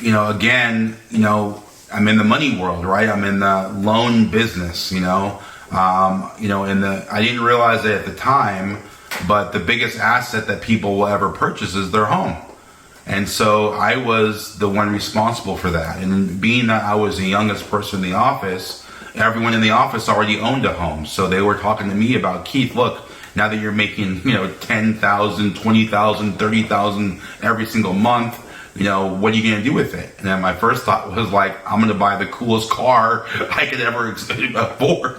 again, I'm in the money world, right? I'm in the loan business, I didn't realize it at the time, but the biggest asset that people will ever purchase is their home. And so I was the one responsible for that. And being that I was the youngest person in the office, everyone in the office already owned a home. So they were talking to me about, Keith, look, now that you're making, 10,000, 20,000, 30,000 every single month, what are you going to do with it? And then my first thought was like, I'm going to buy the coolest car I could ever afford,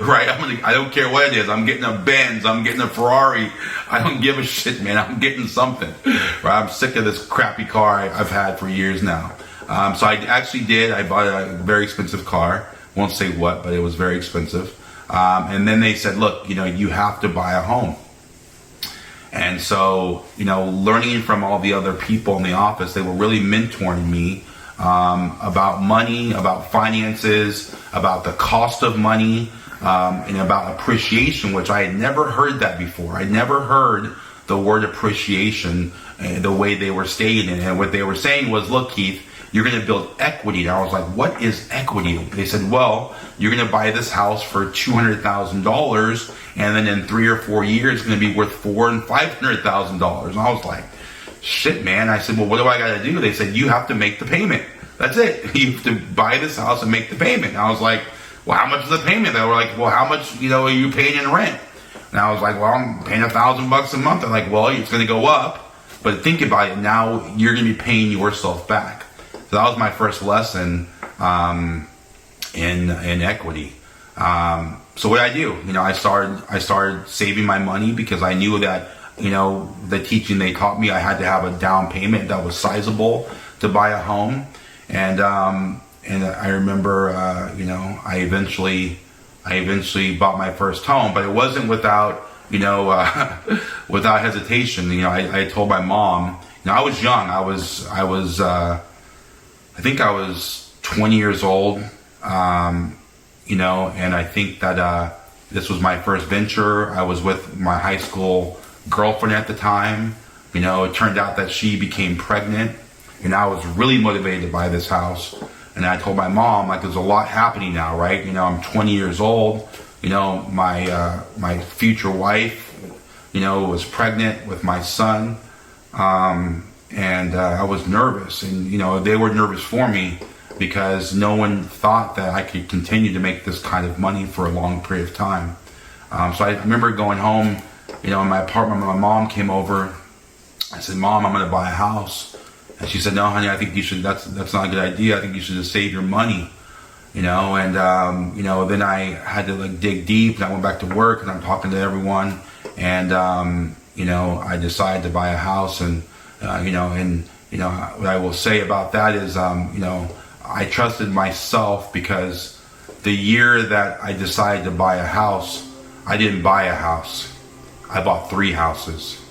right? I don't care what it is. I'm getting a Benz. I'm getting a Ferrari. I don't give a shit, man. I'm getting something, right? I'm sick of this crappy car I've had for years now. So I actually did. I bought a very expensive car. Won't say what, but it was very expensive. And then they said, look, you have to buy a home. And so, learning from all the other people in the office, they were really mentoring me about money, about finances, about the cost of money, and about appreciation, which I had never heard that before. I never heard the word appreciation the way they were stating it. And what they were saying was, look, Keith, you're going to build equity. And I was like, what is equity? They said, well, you're going to buy this house for $200,000, and then in 3 or 4 years, it's going to be worth $400,000 and $500,000. And I was like, shit, man. I said, well, what do I got to do? They said, you have to make the payment. That's it. You have to buy this house and make the payment. And I was like, well, how much is the payment? They were like, well, how much, are you paying in rent? And I was like, well, I'm paying $1,000 a month. They're like, well, it's going to go up. But think about it. Now you're going to be paying yourself back. So that was my first lesson in equity. So what did I do? I started saving my money because I knew that, the teaching they taught me, I had to have a down payment that was sizable to buy a home. And I remember, I eventually bought my first home, but it wasn't without, without hesitation. I told my mom, I was young. I think I was 20 years old, and I think that this was my first venture. I was with my high school girlfriend at the time. It turned out that she became pregnant, and I was really motivated to buy this house. And I told my mom, like, there's a lot happening now, right? I'm 20 years old. My future wife, was pregnant with my son. And I was nervous, and they were nervous for me because no one thought that I could continue to make this kind of money for a long period of time. So I remember going home, in my apartment. My mom came over. I said, "Mom, I'm going to buy a house," and she said, "No, honey, I think you should. That's not a good idea. I think you should just save your money." And then I had to dig deep, and I went back to work, and I'm talking to everyone, and I decided to buy a house. And what I will say about that is, I trusted myself, because the year that I decided to buy a house, I didn't buy a house. I bought 3 houses.